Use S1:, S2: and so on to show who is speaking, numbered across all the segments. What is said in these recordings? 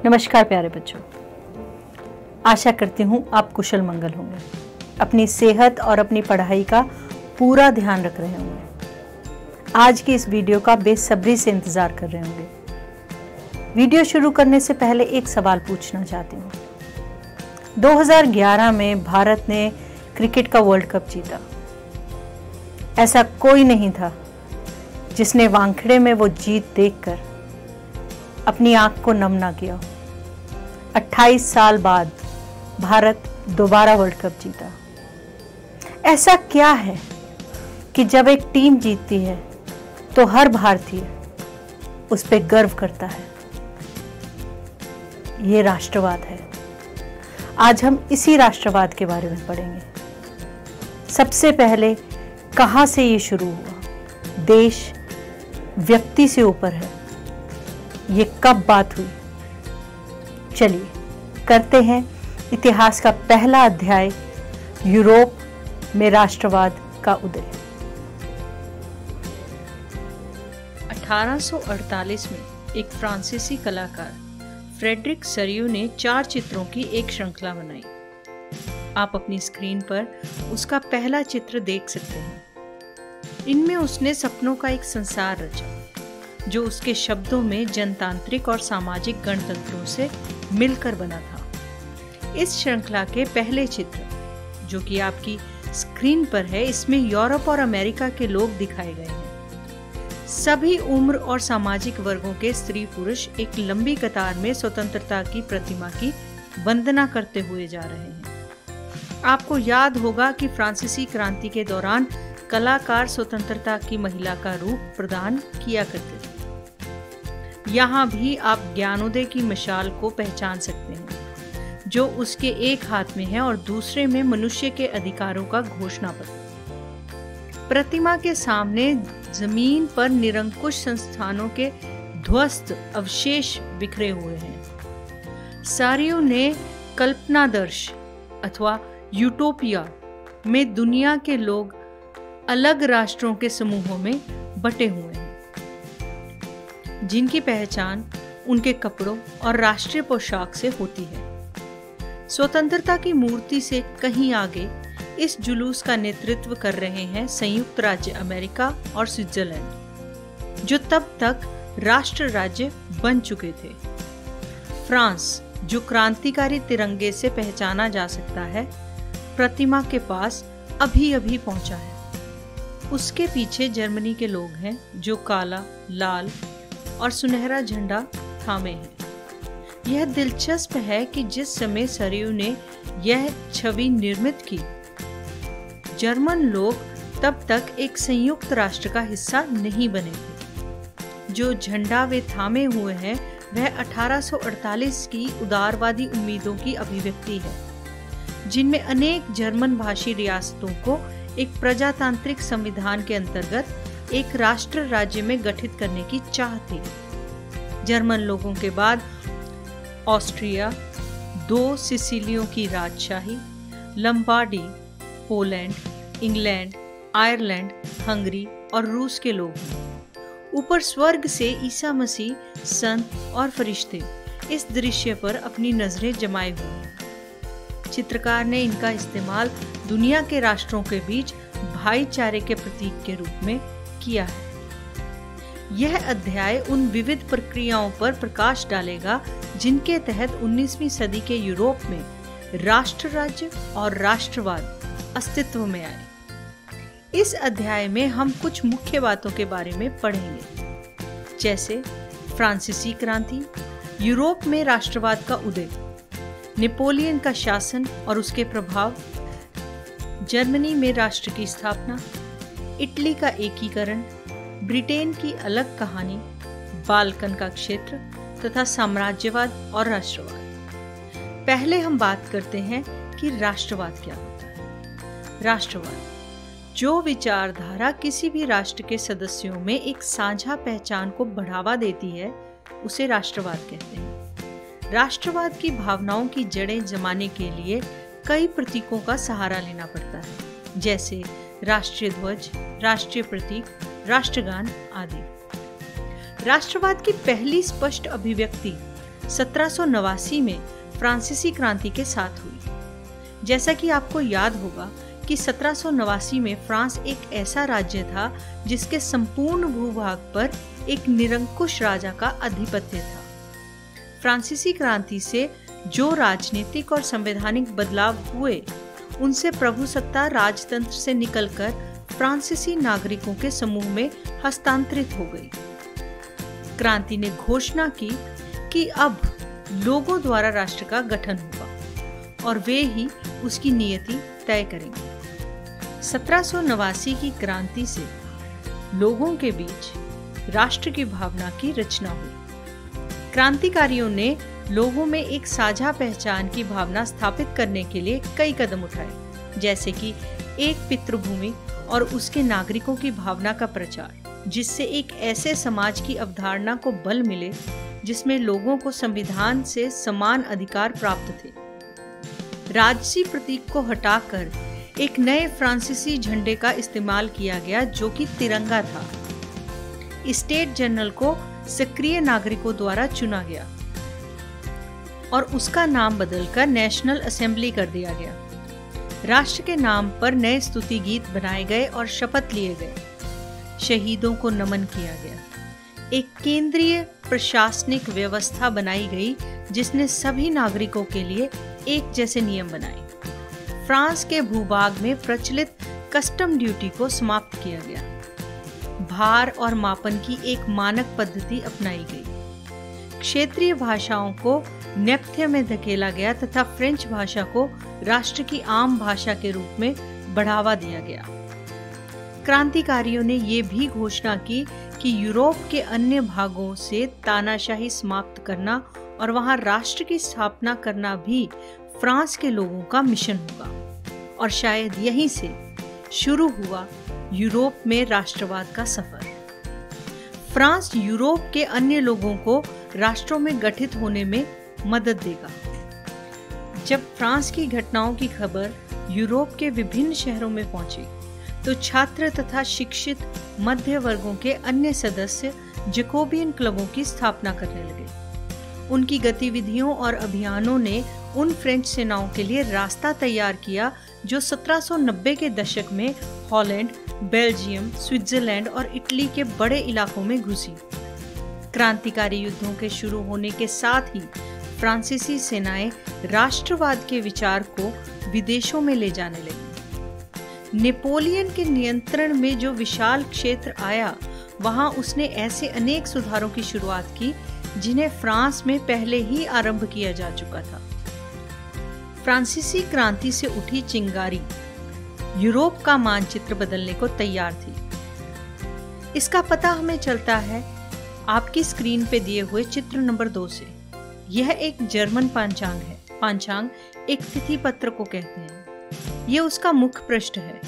S1: नमस्कार प्यारे बच्चों, आशा करती हूँ आप कुशल मंगल होंगे, अपनी सेहत और अपनी पढ़ाई का पूरा ध्यान रख रहे होंगे। आज की इस वीडियो का बेसब्री से इंतज़ार कर रहे होंगे। वीडियो शुरू करने से पहले एक सवाल पूछना चाहती हूँ। 2011 में भारत ने क्रिकेट का वर्ल्ड कप जीता। ऐसा कोई नहीं था जिसने वानखेड़े में वो जीत देखकर अपनी आंख को नम ना किया। 28 साल बाद भारत दोबारा वर्ल्ड कप जीता। ऐसा क्या है कि जब एक टीम जीतती है तो हर भारतीय उस पर गर्व करता है? ये राष्ट्रवाद है। आज हम इसी राष्ट्रवाद के बारे में पढ़ेंगे। सबसे पहले कहां से ये शुरू हुआ? देश व्यक्ति से ऊपर है। ये कब बात हुई? चलिए करते हैं इतिहास का पहला अध्याय, यूरोप में राष्ट्रवाद का उदय। 1848 में एक फ्रांसीसी कलाकार फ्रेडरिक सरियू ने 4 चित्रों की एक श्रृंखला बनाई। आप अपनी स्क्रीन पर उसका पहला चित्र देख सकते हैं। इनमें उसने सपनों का एक संसार रचा जो उसके शब्दों में जनतांत्रिक और सामाजिक गणतंत्रों से मिलकर बना था। इस श्रृंखला के पहले चित्र जो कि आपकी स्क्रीन पर है, इसमें यूरोप और अमेरिका के लोग दिखाए गए हैं। सभी उम्र और सामाजिक वर्गों के स्त्री पुरुष एक लंबी कतार में स्वतंत्रता की प्रतिमा की वंदना करते हुए जा रहे हैं। आपको याद होगा कि फ्रांसीसी क्रांति के दौरान कलाकार स्वतंत्रता की महिला का रूप प्रदान किया करते थे। यहाँ भी आप ज्ञानोदय की मशाल को पहचान सकते हैं जो उसके एक हाथ में है और दूसरे में मनुष्य के अधिकारों का घोषणा पत्र। प्रतिमा के सामने जमीन पर निरंकुश संस्थानों के ध्वस्त अवशेष बिखरे हुए हैं। सारियू ने कल्पनादर्श अथवा यूटोपिया में दुनिया के लोग अलग राष्ट्रों के समूहों में बटे हुए हैं जिनकी पहचान उनके कपड़ों और राष्ट्रीय पोशाक से होती है। स्वतंत्रता की मूर्ति से कहीं आगे इस जुलूस का नेतृत्व कर रहे हैं संयुक्त राज्य अमेरिका और स्विट्जरलैंड, जो तब तक राष्ट्र राज्य बन चुके थे। फ्रांस, जो क्रांतिकारी तिरंगे से पहचाना जा सकता है, प्रतिमा के पास अभी अभी पहुंचा है। उसके पीछे जर्मनी के लोग हैं जो काला, लाल और सुनहरा झंडा थामे हैं। यह दिलचस्प है कि जिस समय सरियू ने यह छवि निर्मित की, जर्मन लोग तब तक एक संयुक्त राष्ट्र का हिस्सा नहीं बने थे। जो झंडा वे थामे हुए हैं वह 1848 की उदारवादी उम्मीदों की अभिव्यक्ति है, जिनमें अनेक जर्मन भाषी रियासतों को एक प्रजातांत्रिक संविधान के अंतर्गत एक राष्ट्र राज्य में गठित करने की चाह थी। जर्मन लोगों के बाद ऑस्ट्रिया, 2 सिसिलियों की राजशाही, लंबार्डी, पोलैंड, इंग्लैंड, आयरलैंड, हंगरी और रूस के लोग हैं। ऊपर स्वर्ग से ईसा मसीह, संत और फरिश्ते इस दृश्य पर अपनी नजरें जमाए हुए हैं। चित्रकार ने इनका इस्तेमाल दुनिया के राष्ट्रों के बीच भाईचारे के प्रतीक के रूप में किया है। यह अध्याय उन विविध प्रक्रियाओं पर प्रकाश डालेगा जिनके तहत 19वीं सदी के यूरोप में राष्ट्र राज्य और राष्ट्रवाद अस्तित्व में आए। इस अध्याय में हम कुछ मुख्य बातों के बारे में पढ़ेंगे, जैसे फ्रांसीसी क्रांति, यूरोप में राष्ट्रवाद का उदय, नेपोलियन का शासन और उसके प्रभाव, जर्मनी में राष्ट्र की स्थापना, इटली का एकीकरण, ब्रिटेन की अलग कहानी, बाल्कन का क्षेत्र तथा साम्राज्यवाद और राष्ट्रवाद। पहले हम बात करते हैं कि राष्ट्रवाद क्या होता है। राष्ट्रवाद, जो विचारधारा किसी भी राष्ट्र के सदस्यों में एक साझा पहचान को बढ़ावा देती है, उसे राष्ट्रवाद कहते हैं। राष्ट्रवाद की भावनाओं की जड़ें जमाने के लिए कई प्रतीकों का सहारा लेना पड़ता है, जैसे राष्ट्रीय ध्वज, राष्ट्रीय प्रतीक, राष्ट्रगान आदि। राष्ट्रवाद की पहली स्पष्ट अभिव्यक्ति 1789 में फ्रांसीसी क्रांति के साथ हुई। जैसा कि आपको याद होगा कि 1789 में फ्रांस एक ऐसा राज्य था जिसके संपूर्ण भूभाग पर एक निरंकुश राजा का आधिपत्य था। फ्रांसीसी क्रांति से जो राजनीतिक और संवैधानिक बदलाव हुए, उनसे प्रभुसत्ता राजतंत्र से निकलकर फ्रांसीसी नागरिकों के समूह में हस्तांतरित हो गई। क्रांति ने घोषणा की कि अब लोगों द्वारा राष्ट्र का गठन होगा और वे ही उसकी नियति तय करेंगे। 1789 की क्रांति से लोगों के बीच राष्ट्र की भावना की रचना हुई। क्रांतिकारियों ने लोगों में एक साझा पहचान की भावना स्थापित करने के लिए कई कदम उठाए, जैसे कि एक पितृभूमि और उसके नागरिकों की भावना का प्रचार, जिससे एक ऐसे समाज की अवधारणा को बल मिले जिसमें लोगों को संविधान से समान अधिकार प्राप्त थे। राजसी प्रतीक को हटाकर एक नए फ्रांसीसी झंडे का इस्तेमाल किया गया, जो कि तिरंगा था। स्टेट जनरल को सक्रिय नागरिकों द्वारा चुना गया और उसका नाम बदलकर नेशनल असेंबली कर दिया गया। राष्ट्र के नाम पर नए स्तुति गीत बनाए गए और शपथ लिए गए। शहीदों को नमन किया गया। एक केंद्रीय प्रशासनिक व्यवस्था बनाई गई जिसने सभी नागरिकों के लिए एक जैसे नियम बनाए। फ्रांस के भूभाग में प्रचलित कस्टम ड्यूटी को समाप्त किया गया। भार और मापन की एक मानक पद्धति अपनाई गई। क्षेत्रीय भाषाओं को नेपथ्य में धकेला गया तथा फ्रेंच भाषा को राष्ट्र की आम भाषा के रूप में बढ़ावा दिया गया। क्रांतिकारियों ने ये भी घोषणा की कि यूरोप के अन्य भागों से तानाशाही समाप्त करना और वहां राष्ट्र की स्थापना करना भी फ्रांस के लोगों का मिशन होगा। और शायद यहीं से शुरू हुआ यूरोप में राष्ट्रवाद का सफर। फ्रांस यूरोप के अन्य लोगों को राष्ट्रों में गठित होने में मदद देगा। जब फ्रांस की घटनाओं की खबर यूरोप के विभिन्न शहरों में पहुंची, तो छात्र तथा शिक्षित मध्य वर्गों के अन्य सदस्य जैकोबियन क्लबों की स्थापना करने लगे। उनकी गतिविधियों और अभियानों ने उन फ्रेंच सेनाओं के लिए रास्ता तैयार किया जो 1790 के दशक में हॉलैंड, बेल्जियम, स्विट्जरलैंड और इटली के बड़े इलाकों में घुसी। क्रांतिकारी युद्धों के शुरू होने के साथ ही फ्रांसीसी सेनाएं राष्ट्रवाद के विचार को विदेशों में ले जाने लगी। नेपोलियन के नियंत्रण में जो विशाल क्षेत्र आया, वहां उसने ऐसे अनेक सुधारों की शुरुआत की जिन्हें फ्रांस में पहले ही आरंभ किया जा चुका था। फ्रांसीसी क्रांति से उठी चिंगारी यूरोप का मानचित्र बदलने को तैयार थी। इसका पता हमें चलता है आपकी स्क्रीन पे दिए हुए चित्र नंबर 2 से। यह एक जर्मन पांचांग है। पांचांग एक तिथि पत्र को कहते हैं। यह उसका मुख्य पृष्ठ है,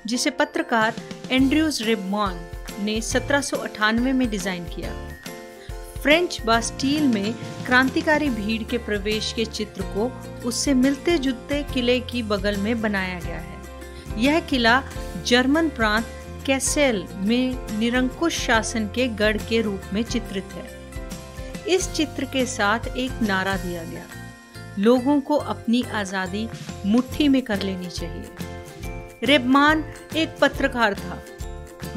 S1: जिसे पत्रकार एंड्रयूज रेबमॉन ने 1798 में डिजाइन किया। फ्रेंच बास्टील में क्रांतिकारी भीड़ के प्रवेश के चित्र को उससे मिलते जुलते किले की बगल में बनाया गया है। यह किला जर्मन प्रांत कैसेल में निरंकुश शासन के गढ़ के रूप में चित्रित है। इस चित्र के साथ एक नारा दिया गया, लोगों को अपनी आजादी मुट्ठी में कर लेनी चाहिए। रेबमान एक पत्रकार था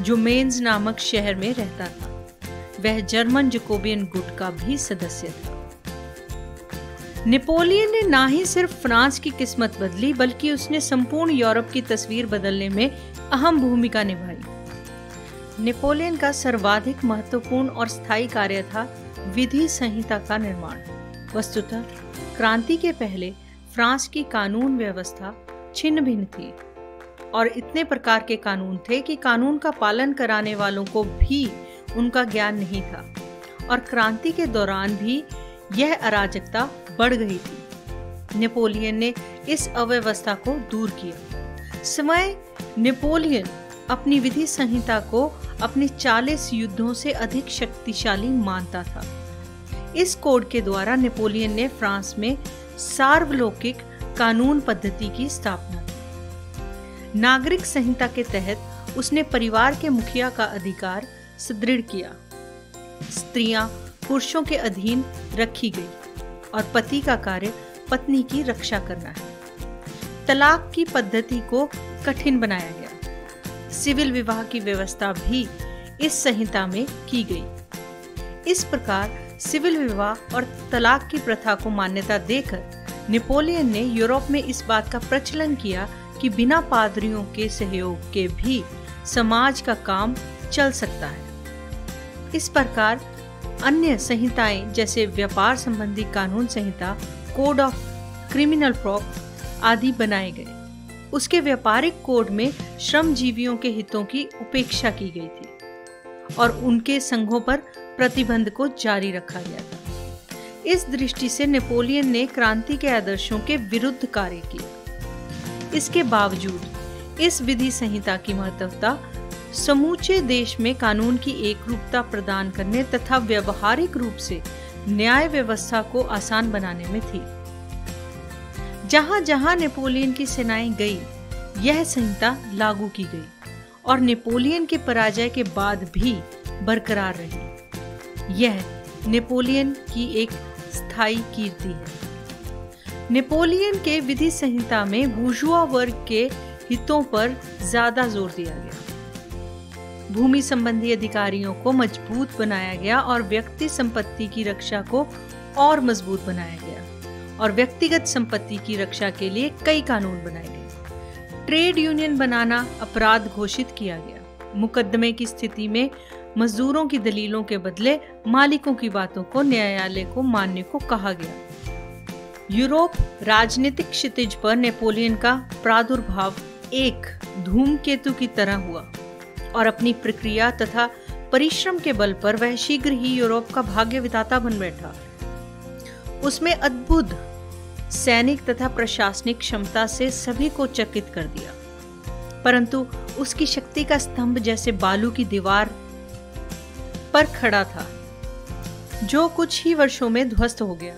S1: जो मेंज नामक शहर में रहता था। वह जर्मन जैकोबियन गुट का भी सदस्य था। नेपोलियन ने ना ही सिर्फ फ्रांस की किस्मत बदली, बल्कि उसने संपूर्ण यूरोप की तस्वीर बदलने में अहम भूमिका निभाई। नेपोलियन का सर्वाधिक महत्वपूर्ण और स्थायी कार्य था विधि संहिता का निर्माण। वस्तुतः क्रांति के पहले फ्रांस की कानून व्यवस्था छिन्न भिन्न थी और इतने प्रकार के कानून थे कि कानून का पालन कराने वालों को भी उनका ज्ञान नहीं था। और क्रांति के दौरान भी यह अराजकता बढ़ गई थी। नेपोलियन ने इस अव्यवस्था को दूर किया। समय नेपोलियन अपनी विधि संहिता को अपने 40 युद्धों से अधिक शक्तिशाली मानता था। इस कोड के द्वारा नेपोलियन ने फ्रांस में सार्वलौकिक कानून पद्धति की स्थापना की। नागरिक संहिता के तहत उसने परिवार के मुखिया का अधिकार सुदृढ़ किया। स्त्रियां पुरुषों के अधीन रखी गई। और पति का कार्य पत्नी की रक्षा करना है। तलाक की पद्धति को कठिन बनाया गया। सिविल विवाह की व्यवस्था भी इस संहिता में की गई। इस प्रकार सिविल विवाह और तलाक की प्रथा को मान्यता देकर नेपोलियन ने यूरोप में इस बात का प्रचलन किया कि बिना पादरियों के सहयोग के भी समाज का काम चल सकता है। इस प्रकार अन्य संहिताएं जैसे व्यापार संबंधी कानून संहिता, कोड ऑफ क्रिमिनल प्रॉप आदि बनाए गए। उसके व्यापारिक कोड में श्रमजीवियों के हितों की उपेक्षा की गई थी और उनके संघों पर प्रतिबंध को जारी रखा गया था। इस दृष्टि से नेपोलियन ने क्रांति के आदर्शों के विरुद्ध कार्य किया। इसके बावजूद इस विधि संहिता की महत्वता समूचे देश में कानून की एकरूपता प्रदान करने तथा व्यवहारिक रूप से न्याय व्यवस्था को आसान बनाने में थी। जहां जहां नेपोलियन की सेनाएं गई, यह संहिता लागू की गई और नेपोलियन के पराजय के बाद भी बरकरार रही। यह नेपोलियन की एक स्थायी कीर्ति है। नेपोलियन के विधि संहिता में बूर्जुआ वर्ग के हितों पर ज्यादा जोर दिया गया। भूमि संबंधी अधिकारियों को मजबूत बनाया गया और व्यक्ति संपत्ति की रक्षा को और मजबूत बनाया गया और व्यक्तिगत संपत्ति की रक्षा के लिए कई कानून बनाए गए। ट्रेड यूनियन बनाना अपराध घोषित किया गया। मुकदमे की स्थिति में मजदूरों की दलीलों के बदले मालिकों की बातों को न्यायालय को मानने को कहा गया। यूरोप राजनीतिक क्षितिज पर नेपोलियन का प्रादुर्भाव एक धूमकेतु की तरह हुआ और अपनी प्रक्रिया तथा परिश्रम के बल पर वह शीघ्र ही यूरोप का भाग्य विधाता बन बैठा। उसमें अद्भुत सैनिक तथा प्रशासनिक क्षमता से सभी को चकित कर दिया, परंतु उसकी शक्ति का स्तंभ जैसे बालू की दीवार पर खड़ा था, जो कुछ ही वर्षों में ध्वस्त हो गया।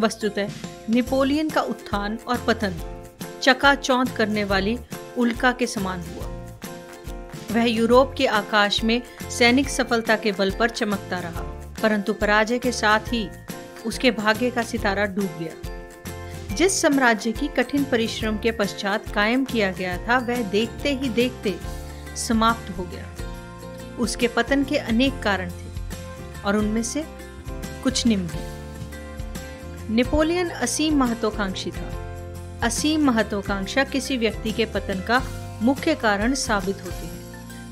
S1: वस्तुतः नेपोलियन का उत्थान और पतन चकाचौंध करने वाली उल्का के समान हुआ। वह यूरोप के आकाश में सैनिक सफलता के बल पर चमकता रहा, परंतु पराजय के साथ ही उसके भाग्य का सितारा डूब गया। जिस साम्राज्य की कठिन परिश्रम के पश्चात कायम किया गया था, वह देखते ही देखते समाप्त हो गया। उसके पतन के अनेक कारण थे और उनमें से कुछ निम्न हैं। नेपोलियन असीम महत्वाकांक्षी था। असीम महत्वाकांक्षा किसी व्यक्ति के पतन का मुख्य कारण साबित होती है।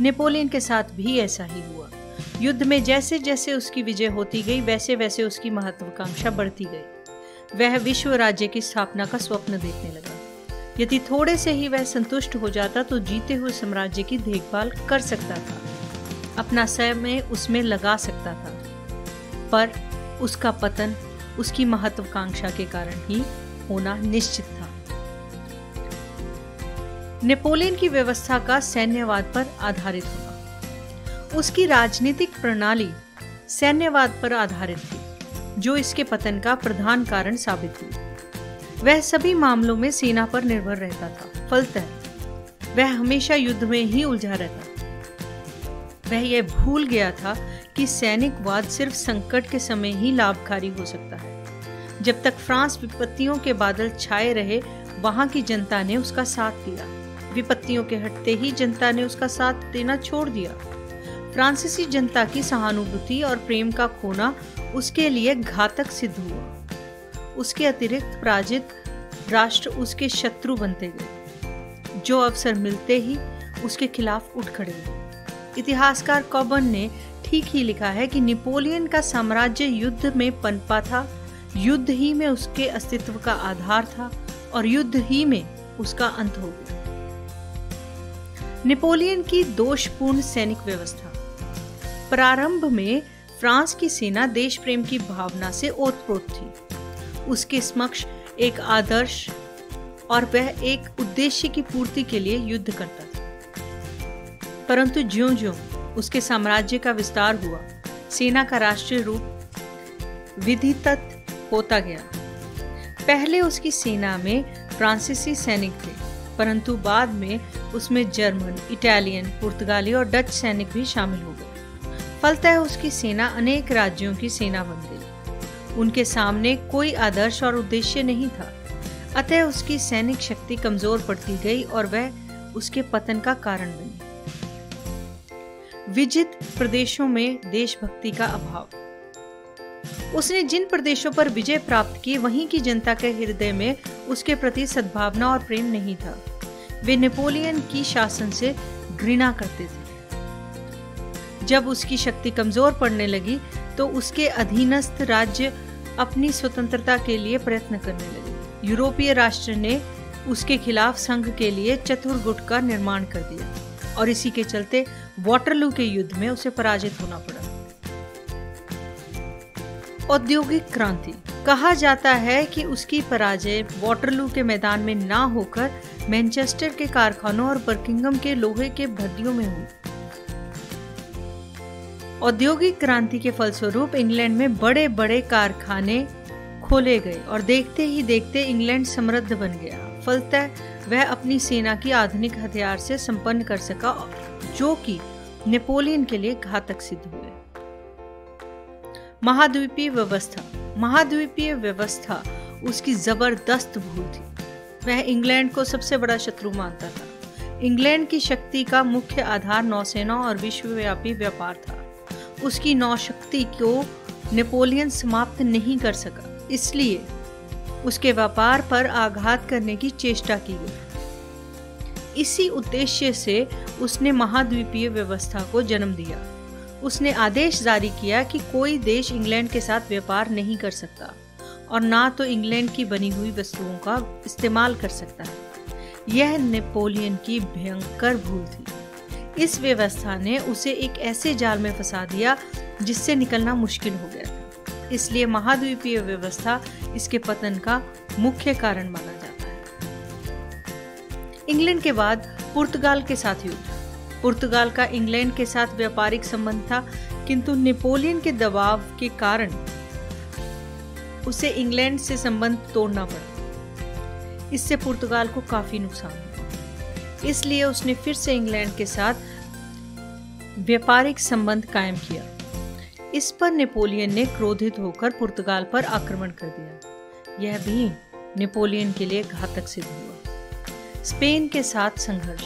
S1: नेपोलियन के साथ भी ऐसा ही हुआ। युद्ध में जैसे जैसे उसकी विजय होती गई, वैसे वैसे उसकी महत्वाकांक्षा बढ़ती गई। वह विश्व राज्य की स्थापना का स्वप्न देखने लगा। यदि थोड़े से ही वह संतुष्ट हो जाता तो जीते हुए साम्राज्य की देखभाल कर सकता था, अपना समय उसमें लगा सकता था। पर उसका पतन उसकी महत्वाकांक्षा के कारण ही होना निश्चित था। नेपोलियन की व्यवस्था का सैन्यवाद पर आधारित होना। उसकी राजनीतिक प्रणाली सैन्यवाद पर आधारित थी, जो इसके पतन का प्रधान कारण साबित हुई। वह सभी मामलों में सेना पर निर्भर रहता था। फलतः वह हमेशा युद्ध में ही उलझा रहता। वह यह भूल गया था कि सैनिकवाद सिर्फ संकट के समय ही लाभकारी हो सकता है। जब तक फ्रांस विपत्तियों के बादल छाए रहे, वहां की जनता ने उसका साथ दिया। विपत्तियों के हटते ही जनता ने उसका साथ देना छोड़ दिया। फ्रांसीसी जनता की सहानुभूति और प्रेम का खोना उसके लिए घातक सिद्ध हुआ। उसके अतिरिक्त पराजित राष्ट्र उसके शत्रु बनते गए, जो अवसर मिलते ही उसके खिलाफ उठ खड़े हुए। इतिहासकार कॉबर्न ने ठीक ही लिखा है कि नेपोलियन का साम्राज्य युद्ध में पनपा था, युद्ध ही में उसके अस्तित्व का आधार था और युद्ध ही में उसका अंत हो गया। नेपोलियन की दोषपूर्ण सैनिक व्यवस्था। प्रारंभ में फ्रांस की सेना देश प्रेम की भावना से ओतप्रोत थी। उसके समक्ष एक आदर्श और वह एक उद्देश्य की पूर्ति के लिए युद्ध करता था। परंतु ज्यों-ज्यों उसके साम्राज्य का विस्तार हुआ, सेना का राष्ट्रीय रूप विधिवत होता गया। पहले उसकी सेना में फ्रांसीसी सैनिक थे, परंतु बाद में उसमें जर्मन, इटालियन, पुर्तगाली और डच सैनिक भी शामिल हो गए। फलतः उसकी सेना अनेक राज्यों की सेना बन गई। उनके सामने कोई आदर्श और उद्देश्य नहीं था, अतः उसकी सैनिक शक्ति कमजोर पड़ती गई और वह उसके पतन का कारण बनी। विजित प्रदेशों में देशभक्ति का अभाव। उसने जिन प्रदेशों पर विजय प्राप्त की, वहीं की जनता के हृदय में उसके प्रति सद्भावना और प्रेम नहीं था। वे नेपोलियन की शासन से घृणा करते थे। जब उसकी शक्ति कमजोर पड़ने लगी तो उसके अधीनस्थ राज्य अपनी स्वतंत्रता के लिए प्रयत्न करने लगे। यूरोपीय राष्ट्र ने उसके खिलाफ संघ के लिए चतुर्गुट का निर्माण कर दिया और इसी के चलते वाटरलू के युद्ध में उसे पराजित होना पड़ा। औद्योगिक क्रांति। कहा जाता है कि उसकी पराजय वाटरलू के मैदान में ना होकर मैनचेस्टर के कारखानों और बर्किंघम के लोहे के भट्टियों में हुई। औद्योगिक क्रांति के फलस्वरूप इंग्लैंड में बड़े बड़े कारखाने खोले गए और देखते ही देखते इंग्लैंड समृद्ध बन गया। फलतः वह अपनी सेना की आधुनिक हथियार से संपन्न कर सका, जो कि नेपोलियन के लिए घातक सिद्ध हुए। महाद्वीपीय व्यवस्था। महाद्वीपीय व्यवस्था उसकी जबरदस्त भूल थी। वह इंग्लैंड को सबसे बड़ा शत्रु मानता था। इंग्लैंड की शक्ति का मुख्य आधार नौसेना और विश्वव्यापी व्यापार था। उसकी नौशक्ति को नेपोलियन समाप्त नहीं कर सका, इसलिए उसके व्यापार पर आघात करने की चेष्टा की गई। इसी उद्देश्य से उसने महाद्वीपीय व्यवस्था को जन्म दिया। उसने आदेश जारी किया कि कोई देश इंग्लैंड के साथ व्यापार नहीं कर सकता और ना तो इंग्लैंड की बनी हुई वस्तुओं का इस्तेमाल कर सकता है। यह नेपोलियन की भयंकर भूल थी। इस व्यवस्था ने उसे एक ऐसे जाल में फंसा दिया जिससे निकलना मुश्किल हो गया था। इसलिए महाद्वीपीय व्यवस्था इसके पतन का मुख्य कारण माना जाता है। इंग्लैंड के बाद पुर्तगाल के साथ युद्ध। पुर्तगाल का इंग्लैंड के साथ व्यापारिक संबंध था, किंतु नेपोलियन के दबाव के कारण उसे इंग्लैंड से संबंध तोड़ना पड़ा। इससे पुर्तगाल को काफी नुकसान हुआ। इसलिए उसने फिर से इंग्लैंड के साथ व्यापारिक संबंध कायम किया। इस पर नेपोलियन ने क्रोधित होकर पुर्तगाल पर आक्रमण कर दिया। यह भी नेपोलियन के लिए घातक सिद्ध हुआ। स्पेन के साथ संघर्ष।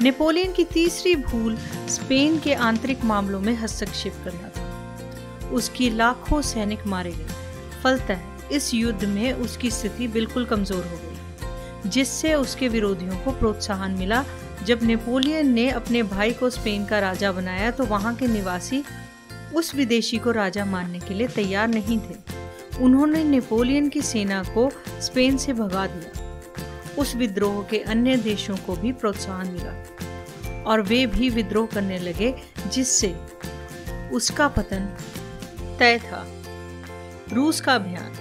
S1: नेपोलियन की तीसरी भूल स्पेन के आंतरिक मामलों में हस्तक्षेप करना था। उसकी लाखों सैनिक मारे गए। फलतः इस युद्ध में उसकी स्थिति बिल्कुल कमजोर हो गई, जिससे उसके विरोधियों को प्रोत्साहन मिला। जब नेपोलियन ने अपने भाई को स्पेन का राजा बनाया तो वहां के निवासी उस विदेशी को राजा मानने के लिए तैयार नहीं थे। उन्होंने नेपोलियन की सेना को स्पेन से भगा दिया। उस विद्रोह के अन्य देशों को भी प्रोत्साहन मिला और वे भी विद्रोह करने लगे, जिससे उसका पतन तय था। रूस का अभियान।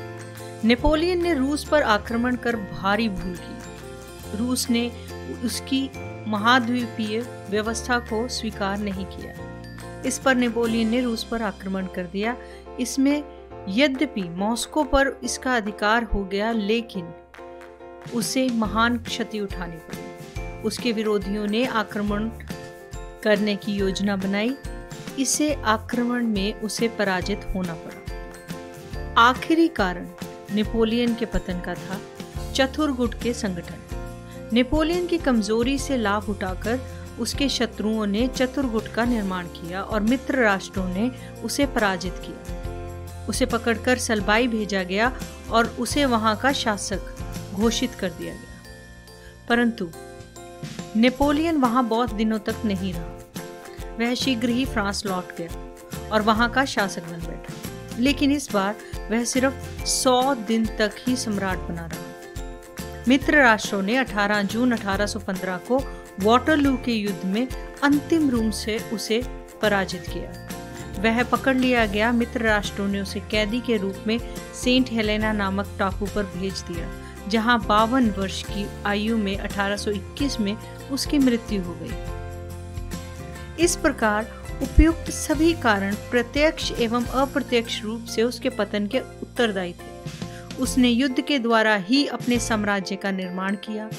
S1: नेपोलियन ने रूस पर आक्रमण कर भारी भूल की। रूस ने उसकी महाद्वीपीय व्यवस्था को स्वीकार नहीं किया। इस पर नेपोलियन ने रूस पर आक्रमण कर दिया। इसमें यद्यपि मॉस्को पर इसका अधिकार हो गया, लेकिन उसे महान क्षति उठानी पड़ी। उसके विरोधियों ने आक्रमण करने की योजना बनाई। इसे आक्रमण में उसे पराजित होना पड़ा। आखिरी कारण नेपोलियन के पतन का था चतुर्गुट के संगठन। नेपोलियन की कमजोरी से लाभ उठाकर उसके शत्रुओं ने चतुर्गुट का निर्माण किया और मित्र राष्ट्रों ने उसे पराजित किया। उसे पकड़कर सल्बाई भेजा गया और उसे वहां का शासक घोषित कर दिया गया। परंतु नेपोलियन वहां बहुत दिनों तक नहीं रहा। वह शीघ्र ही फ्रांस लौट गया और वहां का शासक बन बैठा। लेकिन इस बार वह सिर्फ 100 दिन तक ही सम्राट बना रहा। मित्र राष्ट्रों ने 18 जून 1815 को वाटरलू के युद्ध में अंतिम रूप से उसे पराजित किया। वह पकड़ लिया गया। मित्र राष्ट्रों ने उसे कैदी के रूप में सेंट हेलेना नामक टापू पर भेज दिया, जहां 52 वर्ष की आयु में 1821 में उसकी मृत्यु हो गई। इस प्रकार उपयुक्त सभी कारण प्रत्यक्ष एवं अप्रत्यक्ष रूप से उसके पतन के उत्तरदायी थे। उसने युद्ध के द्वारा ही अपने साम्राज्य का निर्माण किया।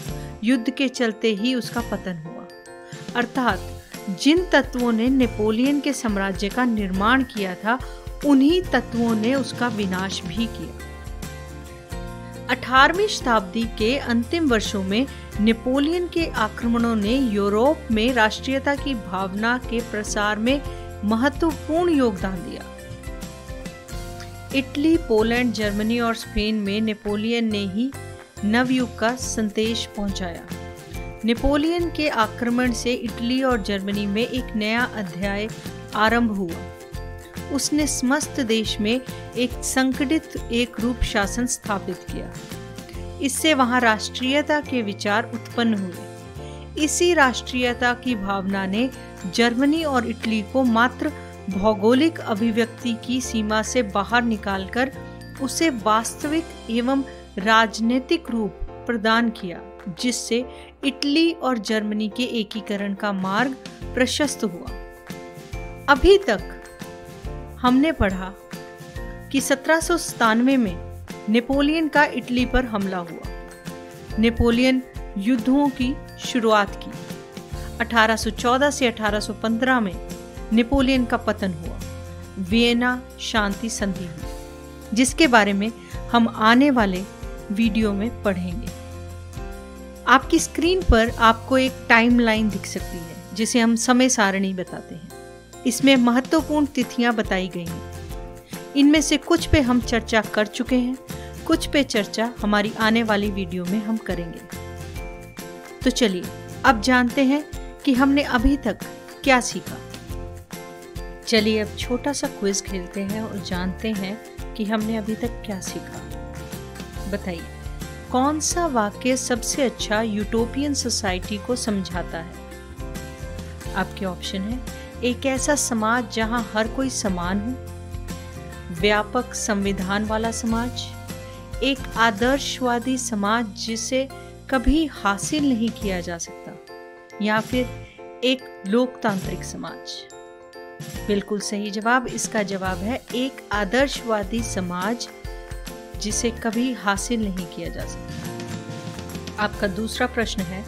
S1: युद्ध के चलते ही उसका पतन हुआ। अर्थात जिन तत्वों ने नेपोलियन के साम्राज्य का निर्माण किया था, उन्हीं तत्वों ने उसका विनाश भी किया। 18वीं शताब्दी के अंतिम वर्षों में नेपोलियन के आक्रमणों ने यूरोप में राष्ट्रीयता की भावना के प्रसार में महत्वपूर्ण योगदान दिया। इटली, पोलैंड, जर्मनी और स्पेन में नेपोलियन ने ही नवयुग का संदेश पहुंचाया। नेपोलियन के आक्रमण से इटली और जर्मनी में एक नया अध्याय आरंभ हुआ। उसने समस्त देश में एक संगठित एक रूप शासन स्थापित किया। इससे वहां राष्ट्रीयता के विचार उत्पन्न हुए। इसी राष्ट्रीयता की भावना ने जर्मनी और इटली को मात्र भौगोलिक अभिव्यक्ति की सीमा से बाहर निकालकर उसे वास्तविक एवं राजनीतिक रूप प्रदान किया, जिससे इटली और जर्मनी के एकीकरण का मार्ग प्रशस्त हुआ। अभी तक हमने पढ़ा कि 1797 में नेपोलियन का इटली पर हमला हुआ। नेपोलियन युद्धों की शुरुआत की। 1814 से 1815 में नेपोलियन का पतन हुआ। वियना शांति संधि हुई, जिसके बारे में हम आने वाले वीडियो में पढ़ेंगे। आपकी स्क्रीन पर आपको एक टाइमलाइन दिख सकती है, जिसे हम समय सारणी बताते हैं। इसमें महत्वपूर्ण तिथियां बताई गई हैं। इनमें से कुछ पे हम चर्चा कर चुके हैं, कुछ पे चर्चा हमारी आने वाली वीडियो में हम करेंगे। तो चलिए अब जानते हैं कि हमने अभी तक क्या सीखा। चलिए अब छोटा सा क्विज खेलते हैं और जानते हैं कि हमने अभी तक क्या सीखा। बताइए, कौन सा वाक्य सबसे अच्छा यूटोपियन सोसाइटी को समझाता है? आपके ऑप्शन है, एक ऐसा समाज जहां हर कोई समान हो, व्यापक संविधान वाला समाज, एक आदर्शवादी समाज जिसे कभी हासिल नहीं किया जा सकता, या फिर एक लोकतांत्रिक समाज। बिल्कुल सही जवाब। इसका जवाब है एक आदर्शवादी समाज जिसे कभी हासिल नहीं किया जा सकता। आपका दूसरा प्रश्न है,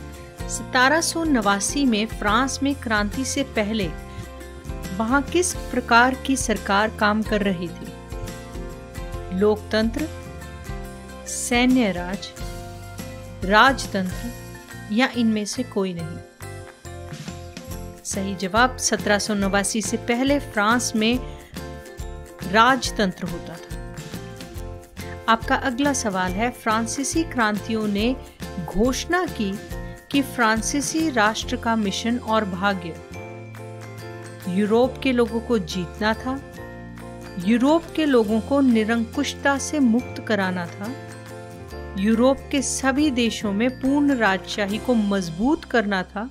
S1: 1789 में फ्रांस में क्रांति से पहले वहां किस प्रकार की सरकार काम कर रही थी? लोकतंत्र, सैन्य राज, राजतंत्र या इनमें से कोई नहीं? सही जवाब, 1789 से पहले फ्रांस में राजतंत्र होता था। आपका अगला सवाल है, फ्रांसीसी क्रांतियों ने घोषणा की कि फ्रांसीसी राष्ट्र का मिशन और भाग्य यूरोप के लोगों को जीतना था, यूरोप के लोगों को निरंकुशता से मुक्त कराना था, यूरोप के सभी देशों में पूर्ण राजशाही को मजबूत करना था,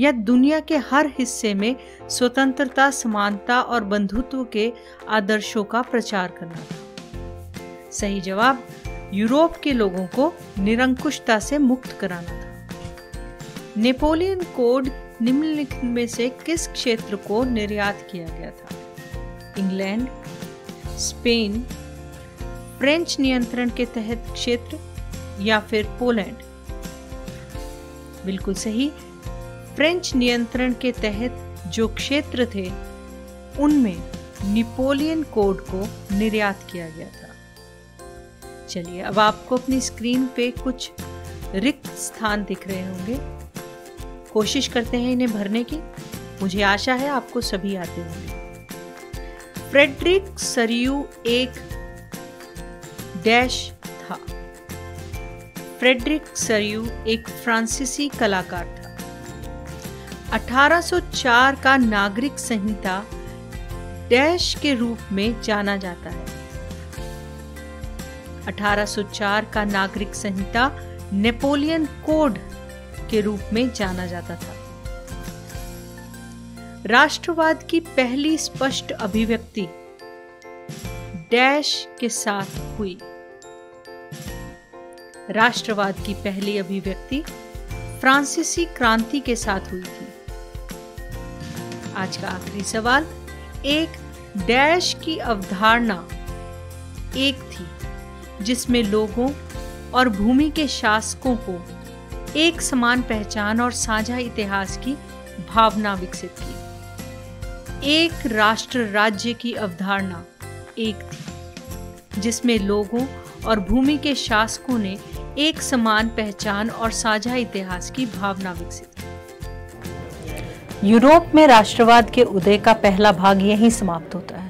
S1: या दुनिया के हर हिस्से में स्वतंत्रता, समानता और बंधुत्व के आदर्शों का प्रचार करना था? सही जवाब, यूरोप के लोगों को निरंकुशता से मुक्त कराना था। नेपोलियन कोड निम्नलिखित में से किस क्षेत्र को निर्यात किया गया था? इंग्लैंड, स्पेन, फ्रेंच नियंत्रण के तहत क्षेत्र या फिर पोलैंड? बिल्कुल सही। फ्रेंच नियंत्रण के तहत जो क्षेत्र थे उनमें नेपोलियन कोड को निर्यात किया गया था। चलिए अब आपको अपनी स्क्रीन पे कुछ रिक्त स्थान दिख रहे होंगे। कोशिश करते हैं इन्हें भरने की। मुझे आशा है आपको सभी आते होंगे। फ्रेडरिक सरियू एक डैश था। फ्रेडरिक सरियू एक फ्रांसीसी कलाकार था। 1804 का नागरिक संहिता डैश के रूप में जाना जाता है। 1804 का नागरिक संहिता नेपोलियन कोड के रूप में जाना जाता था। राष्ट्रवाद की पहली स्पष्ट अभिव्यक्ति डैश के साथ हुई। राष्ट्रवाद की पहली अभिव्यक्ति फ्रांसीसी क्रांति के साथ हुई थी। आज का आखिरी सवाल, एक डैश की अवधारणा एक थी जिसमें लोगों और भूमि के शासकों को एक समान पहचान और साझा इतिहास की भावना विकसित की। एक राष्ट्र राज्य की अवधारणा एक थी, जिसमें लोगों और भूमि के शासकों ने एक समान पहचान और साझा इतिहास की भावना विकसित की। यूरोप में राष्ट्रवाद के उदय का पहला भाग यहीं समाप्त होता है।